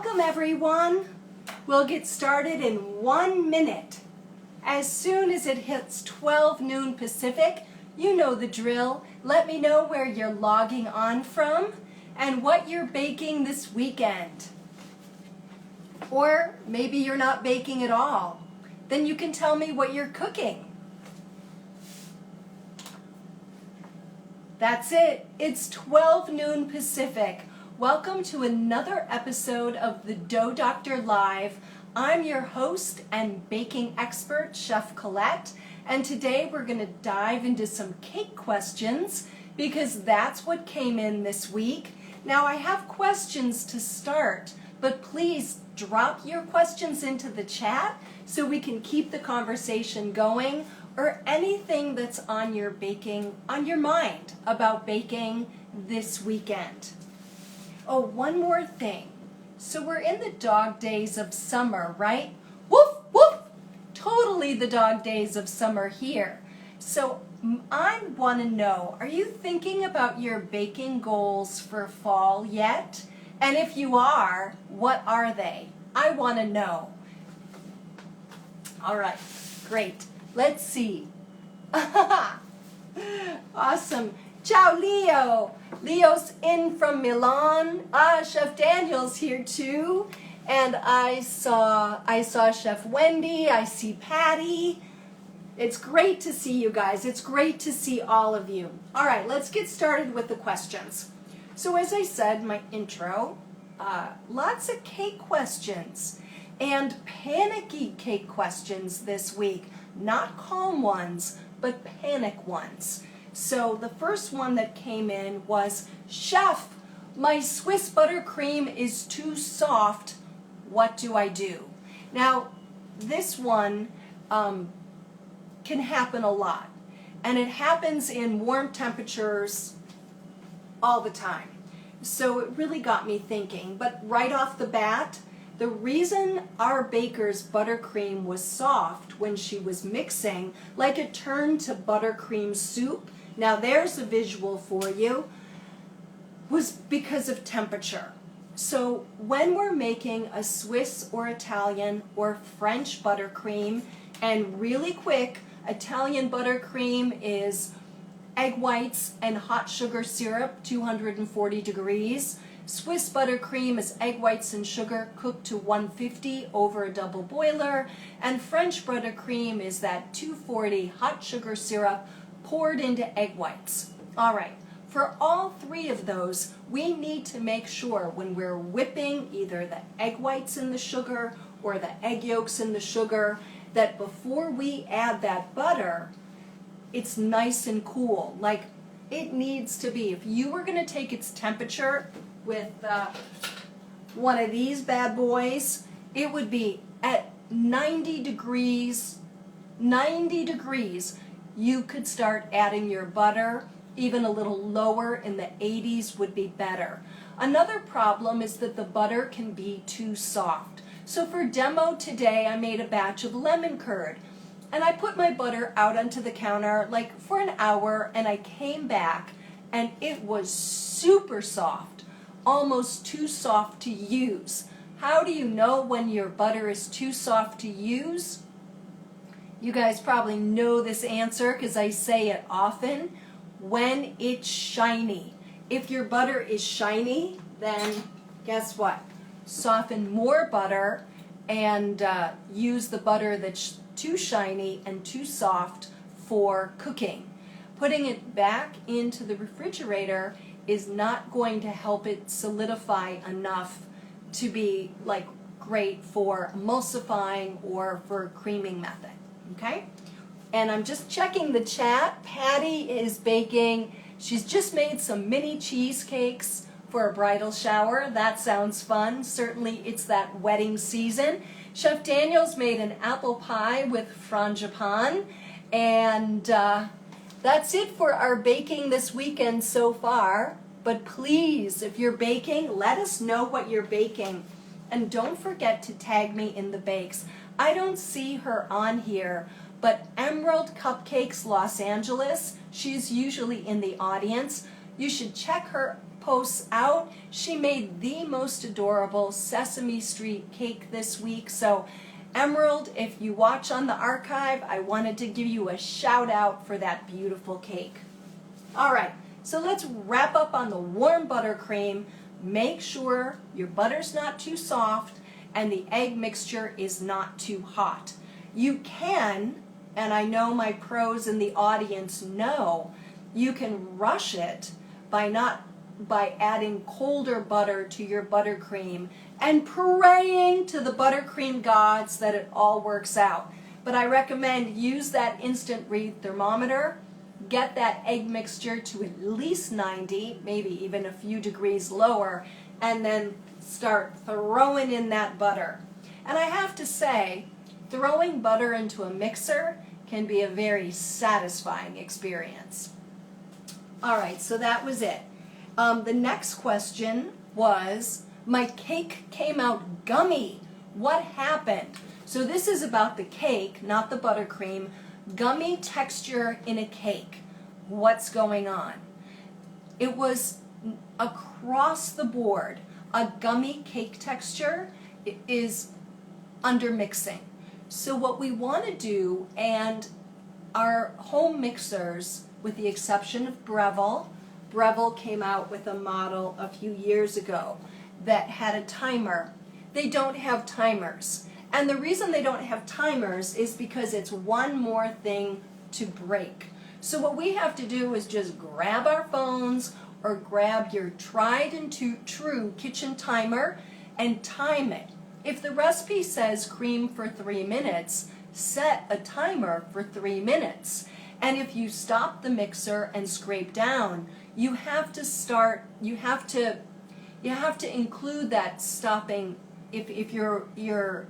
Welcome everyone. We'll get started in 1 minute. As soon as it hits 12 noon Pacific, you know the drill. Let me know where you're logging on from and what you're baking this weekend. Or maybe you're not baking at all. Then you can tell me what you're cooking. That's it. It's 12 noon Pacific. Welcome to another episode of the DoughDr Live. I'm your host and baking expert, Chef Colette, and today we're going to dive into some cake questions because that's what came in this week. Now I have questions to start, but please drop your questions into the chat so we can keep the conversation going, or anything that's on your mind about baking this weekend. Oh, one more thing. So we're in the dog days of summer, right? Woof, woof! Totally the dog days of summer here. So I want to know, are you thinking about your baking goals for fall yet? And if you are, what are they? I want to know. All right, great. Let's see. Awesome. Ciao, Leo. Leo's in from Milan. Chef Daniel's here too. And I saw Chef Wendy. I see Patty. It's great to see you guys. It's great to see all of you. All right, let's get started with the questions. So as I said in my intro, lots of cake questions and panicky cake questions this week. Not calm ones, but panic ones. So the first one that came in was, Chef, my Swiss buttercream is too soft. What do I do? Now, this one can happen a lot. And it happens in warm temperatures all the time. So it really got me thinking. But right off the bat, the reason our baker's buttercream was soft when she was mixing, like it turned to buttercream soup, now there's a visual for you, was because of temperature. So when we're making a Swiss or Italian or French buttercream, and really quick, Italian buttercream is egg whites and hot sugar syrup, 240 degrees. Swiss buttercream is egg whites and sugar cooked to 150 over a double boiler. And French buttercream is that 240 hot sugar syrup poured into egg whites. All right, for all three of those, we need to make sure when we're whipping either the egg whites in the sugar or the egg yolks in the sugar, that before we add that butter, it's nice and cool, like it needs to be. If you were going to take its temperature with one of these bad boys, it would be at 90 degrees. 90 degrees, you could start adding your butter. Even a little lower in the 80s would be better. Another problem is that the butter can be too soft. So for demo today, I made a batch of lemon curd. And I put my butter out onto the counter like for an hour, and I came back and it was super soft, almost too soft to use. How do you know when your butter is too soft to use? You guys probably know this answer because I say it often. When it's shiny. If your butter is shiny, then guess what? Soften more butter and use the butter that's too shiny and too soft for cooking. Putting it back into the refrigerator is not going to help it solidify enough to be like great for emulsifying or for creaming method. Okay? And I'm just checking the chat. Patty is baking. She's just made some mini cheesecakes for a bridal shower. That sounds fun. Certainly it's that wedding season. Chef Daniel's made an apple pie with frangipan. And that's it for our baking this weekend so far. But please, if you're baking, let us know what you're baking. And don't forget to tag me in the bakes. I don't see her on here, but Emerald Cupcakes Los Angeles, she's usually in the audience. You should check her posts out. She made the most adorable Sesame Street cake this week. So Emerald, if you watch on the archive, I wanted to give you a shout out for that beautiful cake. All right, so let's wrap up on the warm buttercream. Make sure your butter's not too soft and the egg mixture is not too hot. You can, and I know my pros in the audience know, you can rush it by adding colder butter to your buttercream and praying to the buttercream gods that it all works out. But I recommend use that instant read thermometer, get that egg mixture to at least 90, maybe even a few degrees lower, and then start throwing in that butter. And I have to say, throwing butter into a mixer can be a very satisfying experience. All right, so that was it. The next question was, my cake came out gummy. What happened? So this is about the cake, not the buttercream. Gummy texture in a cake. What's going on? It was across the board. A gummy cake texture is under mixing. So what we want to do, and our home mixers, with the exception of Breville came out with a model a few years ago that had a timer. They don't have timers. And the reason they don't have timers is because it's one more thing to break. So what we have to do is just grab our phones or grab your tried and true kitchen timer and time it. If the recipe says cream for 3 minutes, set a timer for 3 minutes. And if you stop the mixer and scrape down, you have to include that stopping. If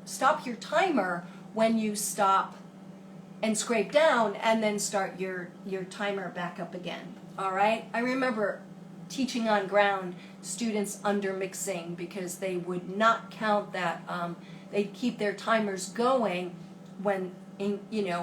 stop your timer when you stop and scrape down, and then start your timer back up again. All right? I remember teaching on ground students under mixing because they would not count that. They'd keep their timers going when and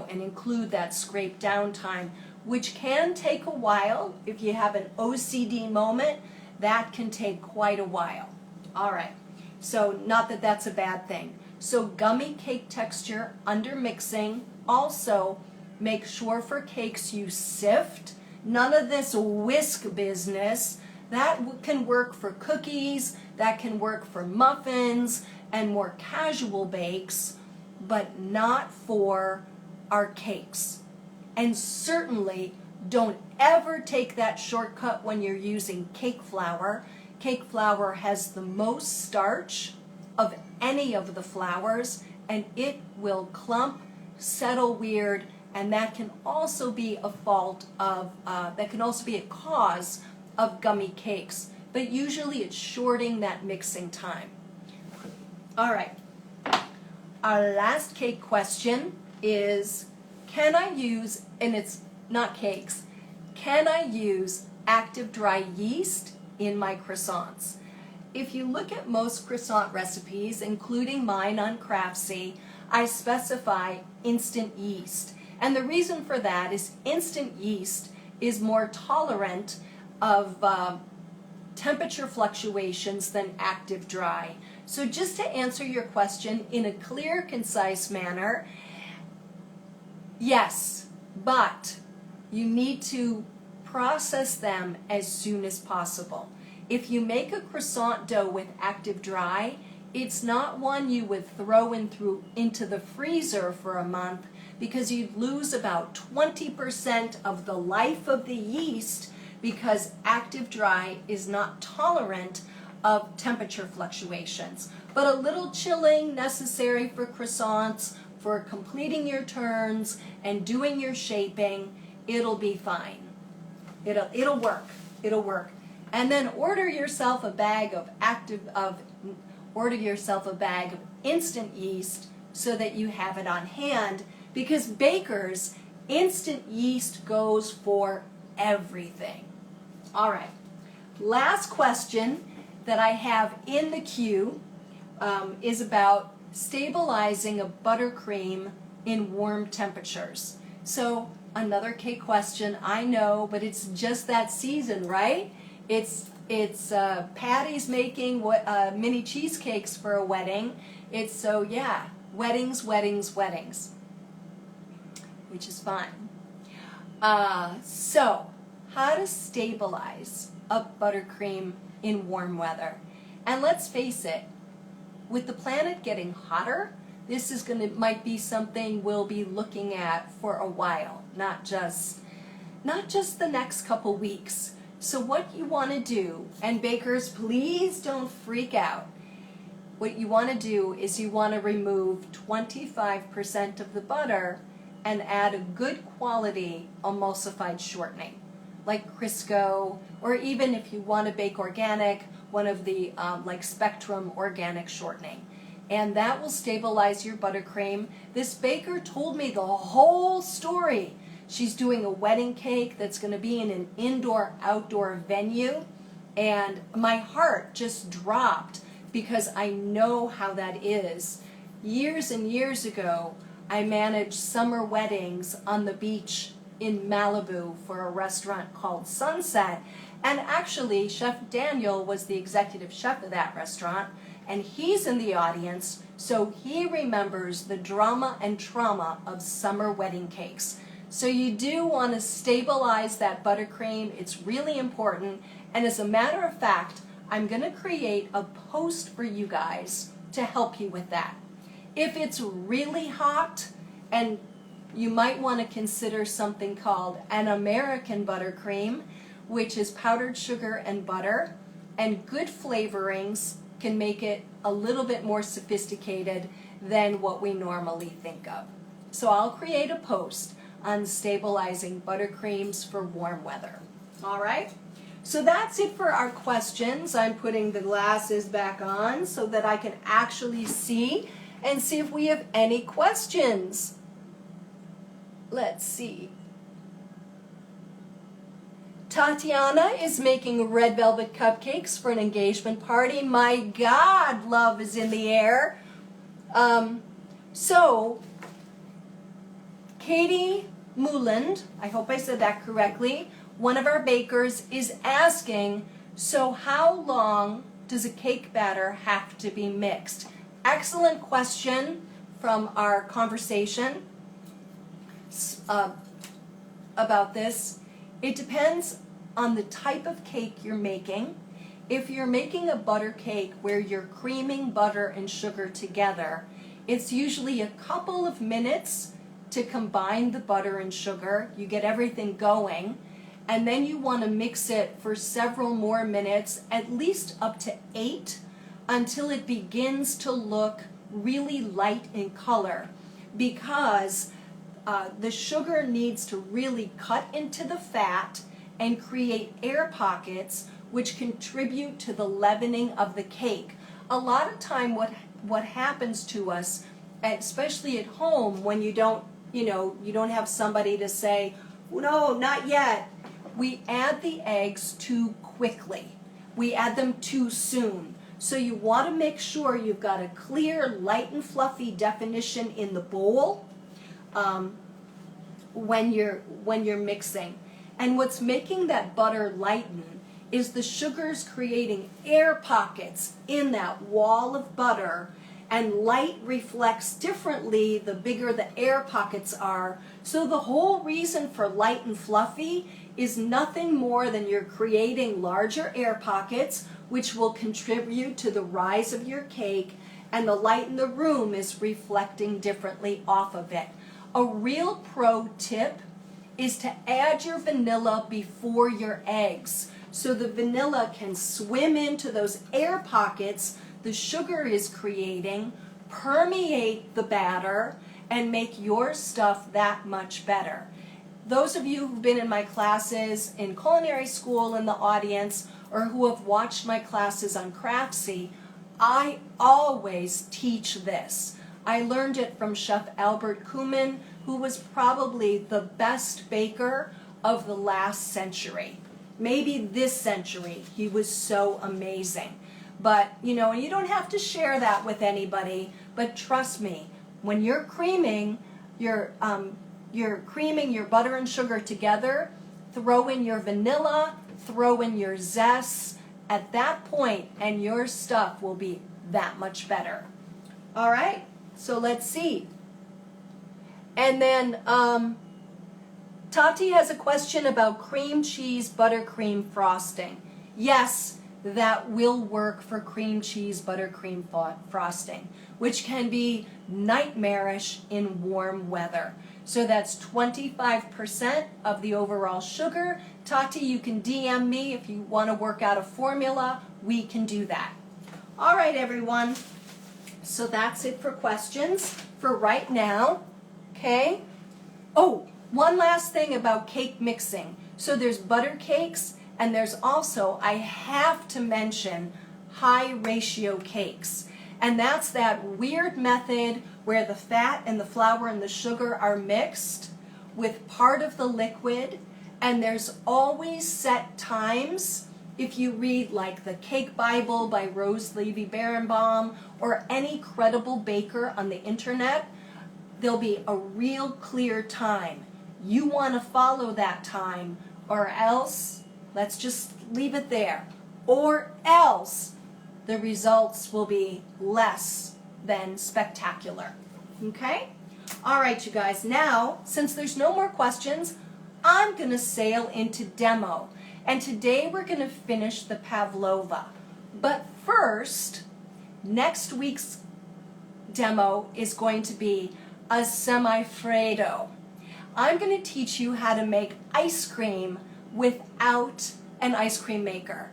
include that scrape down time, which can take a while. If you have an OCD moment, that can take quite a while. All right. So not that that's a bad thing. So gummy cake texture under mixing. Also, make sure for cakes you sift. None of this whisk business. That can work for cookies, that can work for muffins and more casual bakes, but not for our cakes. And certainly don't ever take that shortcut when you're using cake flour. Cake flour has the most starch of any of the flours, and it will clump, settle weird, and that can also be a cause of gummy cakes. But usually it's shorting that mixing time. All right. Our last cake question is, can I use, and it's not cakes, can I use active dry yeast in my croissants? If you look at most croissant recipes, including mine on Craftsy, I specify instant yeast. And the reason for that is instant yeast is more tolerant of temperature fluctuations than active dry. So just to answer your question in a clear, concise manner, yes, but you need to process them as soon as possible. If you make a croissant dough with active dry, it's not one you would throw into the freezer for a month, because you'd lose about 20% of the life of the yeast, because active dry is not tolerant of temperature fluctuations. But a little chilling necessary for croissants, for completing your turns and doing your shaping. It'll be fine. It'll work. It'll work. And then order yourself a bag of instant yeast so that you have it on hand, because bakers, instant yeast goes for everything. All right. Last question that I have in the queue is about stabilizing a buttercream in warm temperatures. So another cake question, I know, but it's just that season, right? It's Patty's making mini cheesecakes for a wedding. So yeah, weddings, weddings, weddings, which is fun. So how to stabilize a buttercream in warm weather. And let's face it, with the planet getting hotter, this is might be something we'll be looking at for a while, not just the next couple weeks. So what you want to do, and bakers, please don't freak out. What you want to do is you want to remove 25% of the butter and add a good quality emulsified shortening, like Crisco, or even if you want to bake organic, one of the like Spectrum organic shortening. And that will stabilize your buttercream. This baker told me the whole story. She's doing a wedding cake that's going to be in an indoor-outdoor venue, and my heart just dropped because I know how that is. Years and years ago, I managed summer weddings on the beach in Malibu for a restaurant called Sunset, and actually Chef Daniel was the executive chef of that restaurant, and he's in the audience, so he remembers the drama and trauma of summer wedding cakes. So you do want to stabilize that buttercream. It's really important. And as a matter of fact, I'm going to create a post for you guys to help you with that. If it's really hot, and you might want to consider something called an American buttercream, which is powdered sugar and butter, and good flavorings can make it a little bit more sophisticated than what we normally think of. So I'll create a post on stabilizing buttercreams for warm weather. All right? So that's it for our questions. I'm putting the glasses back on so that I can actually see and see if we have any questions. Let's see. Tatiana is making red velvet cupcakes for an engagement party. My God, love is in the air. So, Katie Muland, I hope I said that correctly, one of our bakers, is asking, so how long does a cake batter have to be mixed? Excellent question from our conversation about this. It depends on the type of cake you're making. If you're making a butter cake where you're creaming butter and sugar together, it's usually a couple of minutes to combine the butter and sugar. You get everything going, and then you want to mix it for several more minutes, at least up to 8, until it begins to look really light in color, because the sugar needs to really cut into the fat and create air pockets, which contribute to the leavening of the cake. A lot of time what happens to us, especially at home, when you don't have somebody to say, no, not yet, we add the eggs too quickly. We add them too soon. So you want to make sure you've got a clear, light and fluffy definition in the bowl when you're mixing. And what's making that butter lighten is the sugar's creating air pockets in that wall of butter, and light reflects differently the bigger the air pockets are. So the whole reason for light and fluffy is nothing more than you're creating larger air pockets, which will contribute to the rise of your cake, and the light in the room is reflecting differently off of it. A real pro tip is to add your vanilla before your eggs, so the vanilla can swim into those air pockets the sugar is creating, permeate the batter, and make your stuff that much better. Those of you who've been in my classes in culinary school in the audience, or who have watched my classes on Craftsy, I always teach this. I learned it from Chef Albert Kuman, who was probably the best baker of the last century. Maybe this century. He was so amazing. But, you don't have to share that with anybody, but trust me, when you're creaming your butter and sugar together, throw in your vanilla, throw in your zest at that point, and your stuff will be that much better. All right, so let's see. And then Tati has a question about cream cheese buttercream frosting. Yes, that will work for cream cheese buttercream frosting, which can be nightmarish in warm weather. So that's 25% of the overall sugar. Tati, you can DM me if you want to work out a formula. We can do that. All right, everyone. So that's it for questions for right now. Okay? Oh, one last thing about cake mixing. So there's butter cakes, and there's also, I have to mention, high ratio cakes. And that's that weird method where the fat and the flour and the sugar are mixed with part of the liquid, and there's always set times. If you read like the Cake Bible by Rose Levy Berenbaum or any credible baker on the internet, there'll be a real clear time. You want to follow that time, or else, let's just leave it there, or else the results will be less than spectacular. Okay? All right, you guys. Now, since there's no more questions, I'm going to sail into demo. And today we're going to finish the pavlova. But first, next week's demo is going to be a semifreddo. I'm going to teach you how to make ice cream without an ice cream maker.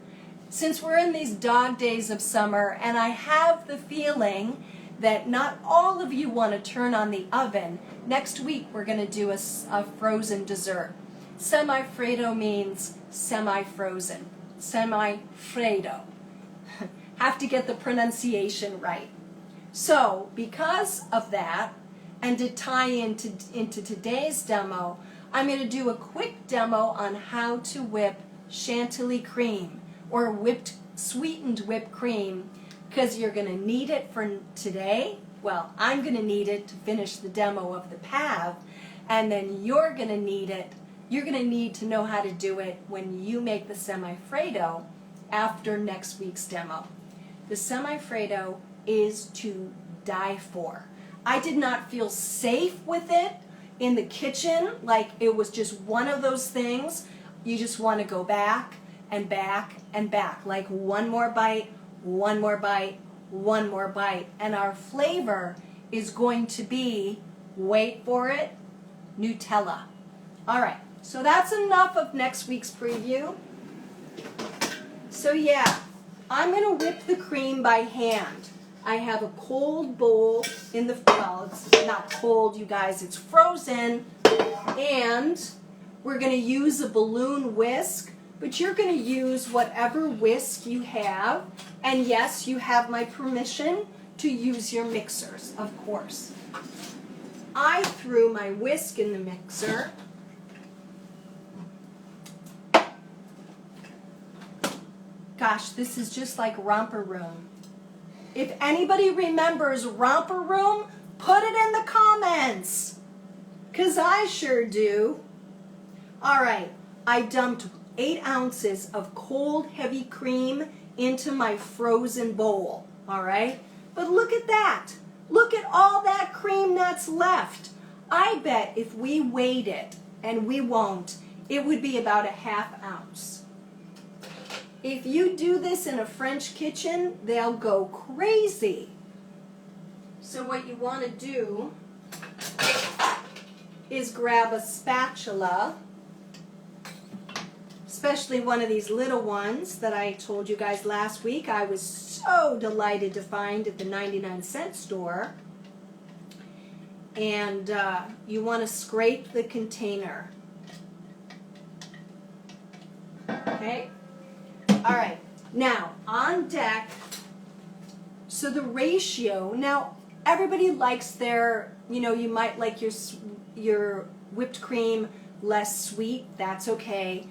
Since we're in these dog days of summer, and I have the feeling that not all of you want to turn on the oven, next week we're going to do a frozen dessert. Semifreddo means semi-frozen. Semifreddo. Have to get the pronunciation right. So, because of that, and to tie into today's demo, I'm going to do a quick demo on how to whip chantilly cream, or sweetened whipped cream, because you're going to need it for today. Well, I'm going to need it to finish the demo of the pav, and then you're going to need it. You're going to need to know how to do it when you make the semifreddo after next week's demo. The semifreddo is to die for. I did not feel safe with it in the kitchen, like it was just one of those things you just want to go back and back and back, like one more bite, one more bite, one more bite. And our flavor is going to be, wait for it, Nutella. All right, so that's enough of next week's preview. So yeah, I'm going to whip the cream by hand. I have a cold bowl in the, well, it's not cold, you guys, it's frozen. And we're going to use a balloon whisk, but you're going to use whatever whisk you have. And yes, you have my permission to use your mixers, of course. I threw my whisk in the mixer. Gosh, this is just like Romper Room. If anybody remembers Romper Room, put it in the comments, because I sure do. All right, I dumped 8 ounces of cold, heavy cream into my frozen bowl, all right? But look at that. Look at all that cream that's left. I bet if we weighed it, and we won't, it would be about a ½ ounce. If you do this in a French kitchen, they'll go crazy. So what you want to do is grab a spatula, especially one of these little ones that I told you guys last week I was so delighted to find at the 99-cent store. And you want to scrape the container. Okay? All right, now on deck, so the ratio, now everybody likes their, you might like your whipped cream less sweet, that's okay,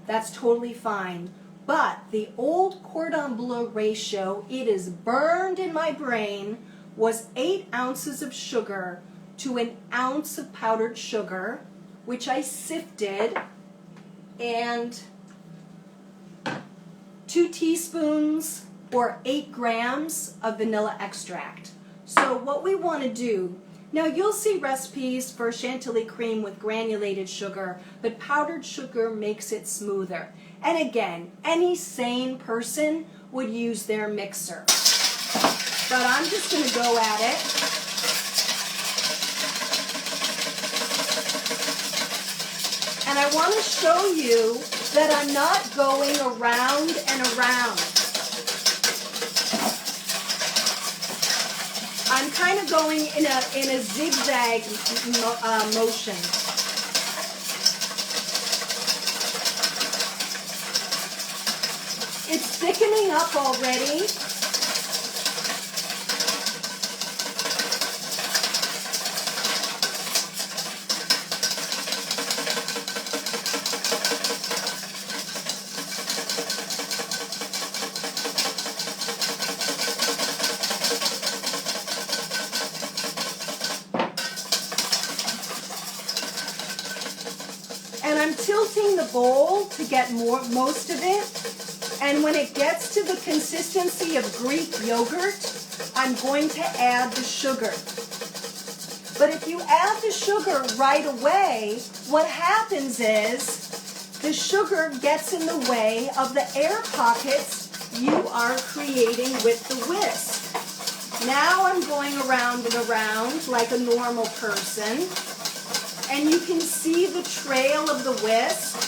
that's totally fine. But the old cordon bleu ratio, it is burned in my brain, was 8 ounces of sugar to 1 ounce of powdered sugar, which I sifted, and 2 teaspoons or 8 grams of vanilla extract. So what we want to do, now you'll see recipes for chantilly cream with granulated sugar, but powdered sugar makes it smoother. And again, any sane person would use their mixer. But I'm just going to go at it. And I want to show you that I'm not going around and around. I'm kind of going in a zigzag motion. It's thickening up already. And I'm tilting the bowl to get most of it. And when it gets to the consistency of Greek yogurt, I'm going to add the sugar. But if you add the sugar right away, what happens is the sugar gets in the way of the air pockets you are creating with the whisk. Now I'm going around and around like a normal person. And you can see the trail of the whisk.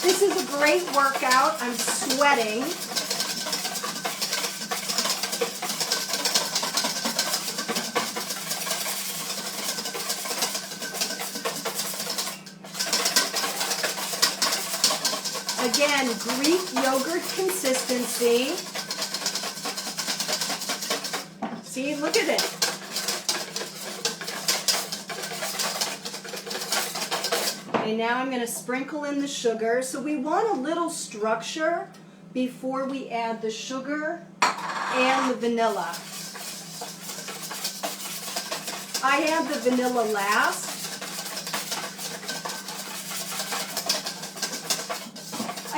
This is a great workout. I'm sweating. Again, Greek yogurt consistency. See, look at it. Okay, now I'm going to sprinkle in the sugar. So we want a little structure before we add the sugar and the vanilla. I add the vanilla last.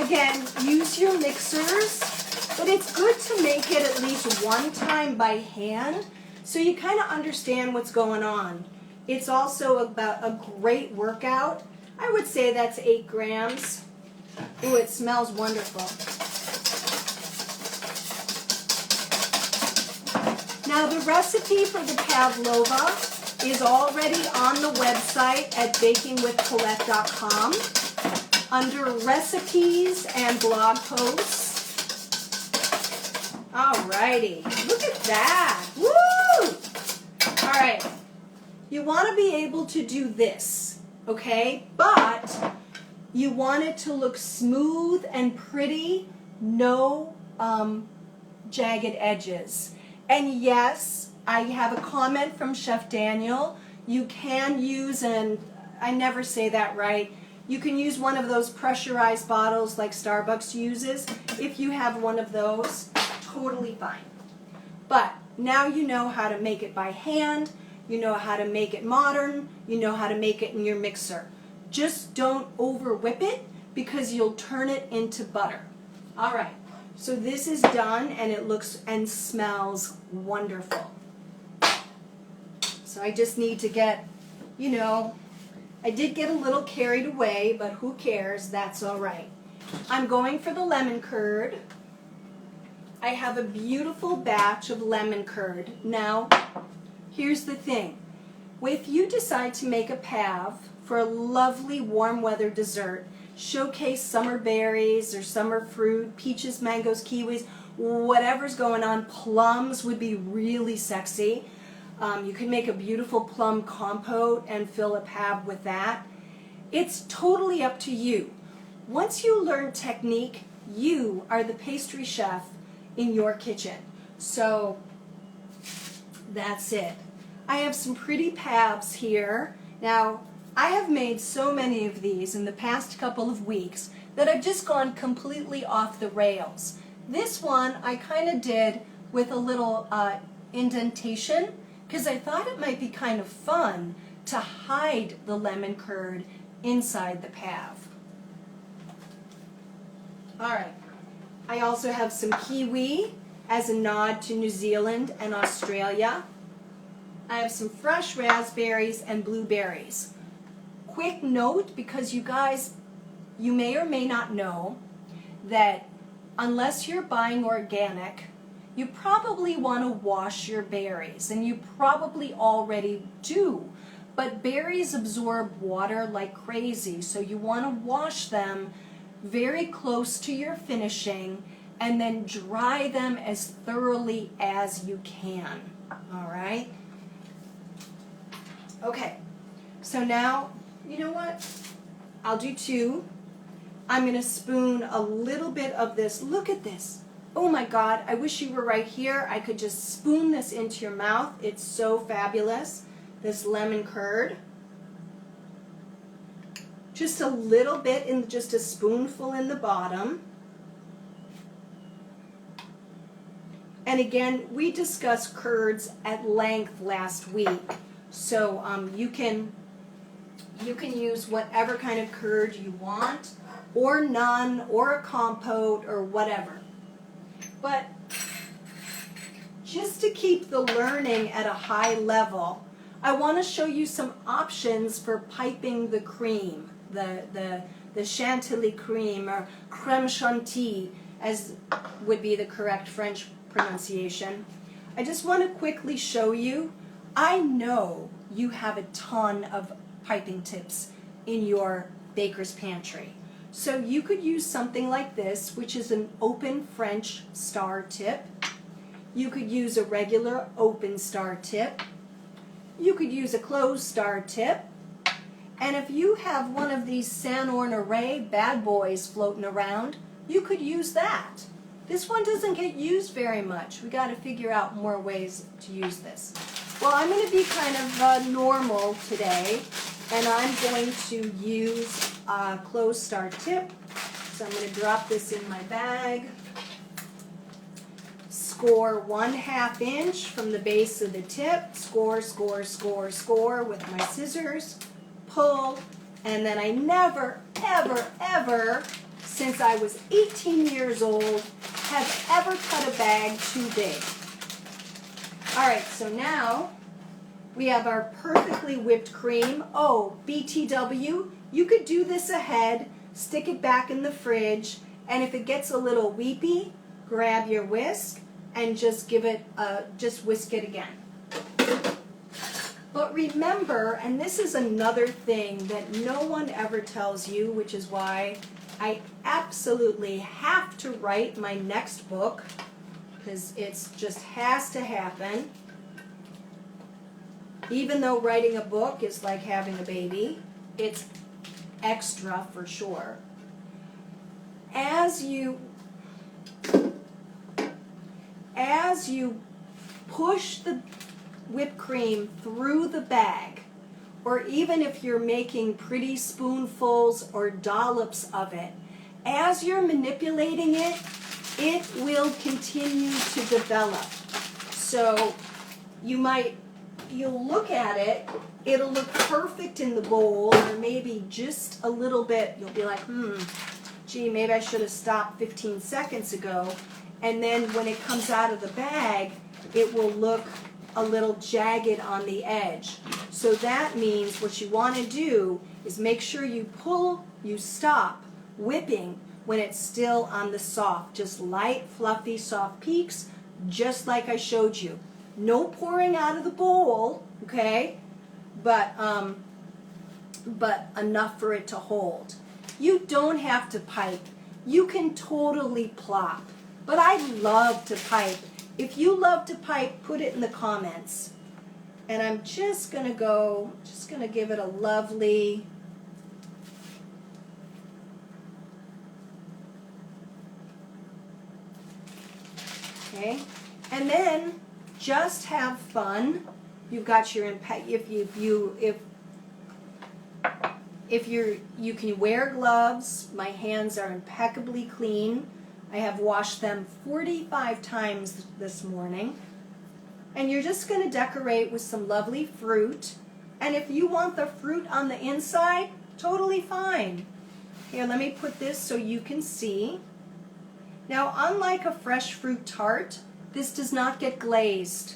Again, use your mixers, but it's good to make it at least one time by hand so you kind of understand what's going on. It's also about a great workout. I would say that's 8 grams. Ooh, it smells wonderful. Now the recipe for the pavlova is already on the website at bakingwithcolette.com under recipes and blog posts. Alrighty, look at that. Woo! Alright, you want to be able to do this, okay? But you want it to look smooth and pretty, no jagged edges. And yes, I have a comment from Chef Daniel. You can use, and I never say that right, you can use one of those pressurized bottles like Starbucks uses. If you have one of those, totally fine. But now you know how to make it by hand, you know how to make it modern, you know how to make it in your mixer. Just don't over whip it because you'll turn it into butter. All right, so this is done and it looks and smells wonderful. So I just need to get, you know, I did get a little carried away, but who cares? That's all right. I'm going for the lemon curd. I have a beautiful batch of lemon curd. Now, here's the thing. If you decide to make a pav for a lovely warm weather dessert, showcase summer berries or summer fruit, peaches, mangoes, kiwis, whatever's going on, plums would be really sexy. You can make a beautiful plum compote and fill a pav with that. It's totally up to you. Once you learn technique, you are the pastry chef in your kitchen. So that's it. I have some pretty pavs here. Now, I have made so many of these in the past couple of weeks that I've just gone completely off the rails. This one I kind of did with a little indentation because I thought it might be kind of fun to hide the lemon curd inside the pav. All right. I also have some kiwi as a nod to New Zealand and Australia. I have some fresh raspberries and blueberries. Quick note, because you guys, you may or may not know that unless you're buying organic, you probably want to wash your berries, and you probably already do. But berries absorb water like crazy, so you want to wash them very close to your finishing and then dry them as thoroughly as you can. All right? Okay, so now, you know what? I'll do two. I'm going to spoon a little bit of this. Look at this. Oh my God, I wish you were right here. I could just spoon this into your mouth. It's so fabulous. This lemon curd. Just a little bit, in just a spoonful in the bottom. And again, we discussed curds at length last week. So you can use whatever kind of curd you want, or none, or a compote, or whatever. But just to keep the learning at a high level, I want to show you some options for piping the cream, the chantilly cream, or crème chantilly, as would be the correct French pronunciation. I just want to quickly show you. I know you have a ton of piping tips in your baker's pantry. So you could use something like this, which is an open French star tip. You could use a regular open star tip. You could use a closed star tip. And if you have one of these Saint Honoré bad boys floating around, you could use that. This one doesn't get used very much. We got to figure out more ways to use this. Well, I'm going to be kind of normal today, and I'm going to use a closed star tip. So I'm going to drop this in my bag. Score 1/2 inch from the base of the tip. Score, score, score, score with my scissors. Pull, and then I never, ever, ever, since I was 18 years old, have ever cut a bag too big. All right, so now we have our perfectly whipped cream. Oh, BTW, you could do this ahead, stick it back in the fridge, and if it gets a little weepy, grab your whisk and just give it, just whisk it again. But remember, and this is another thing that no one ever tells you, which is why I absolutely have to write my next book, because it just has to happen. Even though writing a book is like having a baby, it's extra for sure. As you push the whipped cream through the bag, or even if you're making pretty spoonfuls or dollops of it, as you're manipulating it, it will continue to develop. So you'll look at it, it'll look perfect in the bowl, or maybe just a little bit, you'll be like, gee, maybe I should have stopped 15 seconds ago. And then when it comes out of the bag, it will look a little jagged on the edge. So that means what you want to do is make sure you stop whipping when it's still on the soft, just light, fluffy, soft peaks, just like I showed you. No pouring out of the bowl, okay? But enough for it to hold. You don't have to pipe. You can totally plop. But I love to pipe. If you love to pipe, put it in the comments. And I'm just gonna give it a lovely, okay? And then just have fun. You've got your you can wear gloves. My hands are impeccably clean. I have washed them 45 times this morning. And you're just going to decorate with some lovely fruit. And if you want the fruit on the inside, totally fine. Here, let me put this so you can see. Now, unlike a fresh fruit tart, this does not get glazed.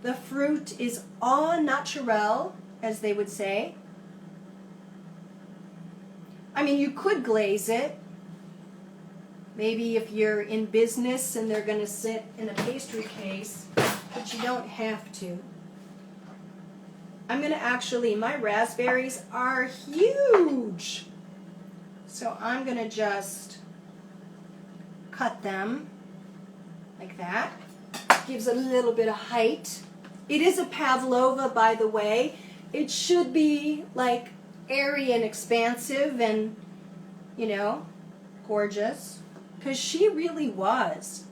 The fruit is au naturel, as they would say. I mean, you could glaze it. Maybe if you're in business and they're going to sit in a pastry case, but you don't have to. I'm going to actually, my raspberries are huge. So I'm going to just cut them like that. Gives a little bit of height. It is a pavlova, by the way. It should be like airy and expansive and, you know, gorgeous. Because she really was.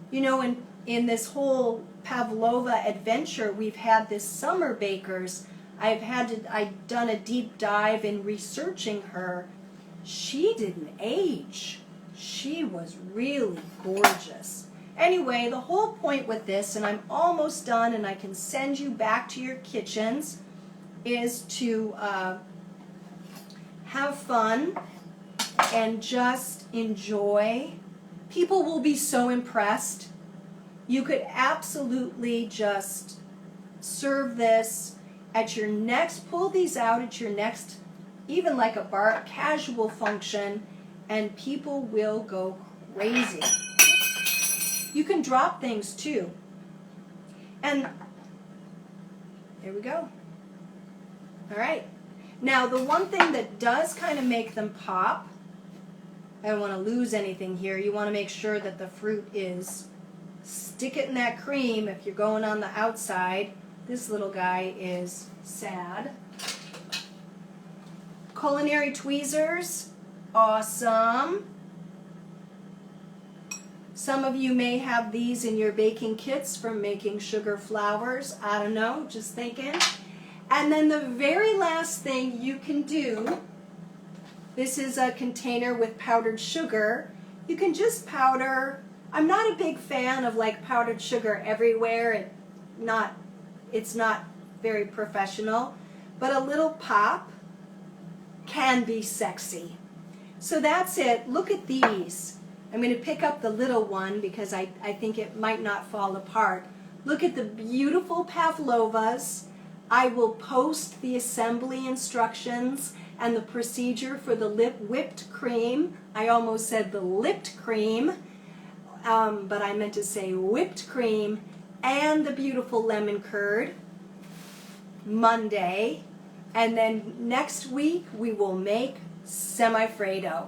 You know, in this whole pavlova adventure we've had this summer bakers, I've done a deep dive in researching her. She didn't age. She was really gorgeous. Anyway, the whole point with this, and I'm almost done and I can send you back to your kitchens, is to have fun and just enjoy. People will be so impressed. You could absolutely just serve this at your next, pull these out at your next, even like a bar casual function, and people will go crazy. You can drop things too. And there we go. All right. Now the one thing that does kind of make them pop, I don't want to lose anything here. You want to make sure that the fruit is, stick it in that cream if you're going on the outside. This little guy is sad. Culinary tweezers, awesome. Some of you may have these in your baking kits for making sugar flowers. I don't know, just thinking. And then the very last thing you can do, this is a container with powdered sugar. You can just powder. I'm not a big fan of like powdered sugar everywhere. It's not very professional, but a little pop can be sexy. So that's it. Look at these. I'm going to pick up the little one because I think it might not fall apart. Look at the beautiful pavlovas. I will post the assembly instructions and the procedure for the whipped cream. I almost said the lipped cream, but I meant to say whipped cream, and the beautiful lemon curd Monday. And then next week we will make semifreddo.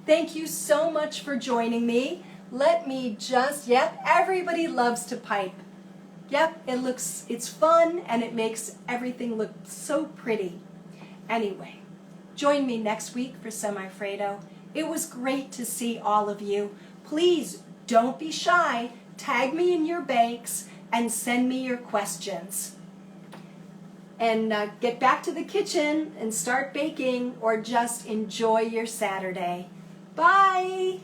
Thank you so much for joining me. Let me just, yep, everybody loves to pipe. Yep, it's fun and it makes everything look so pretty. Anyway, join me next week for semifreddo. It was great to see all of you. Please don't be shy. Tag me in your bakes and send me your questions. And get back to the kitchen and start baking or just enjoy your Saturday. Bye!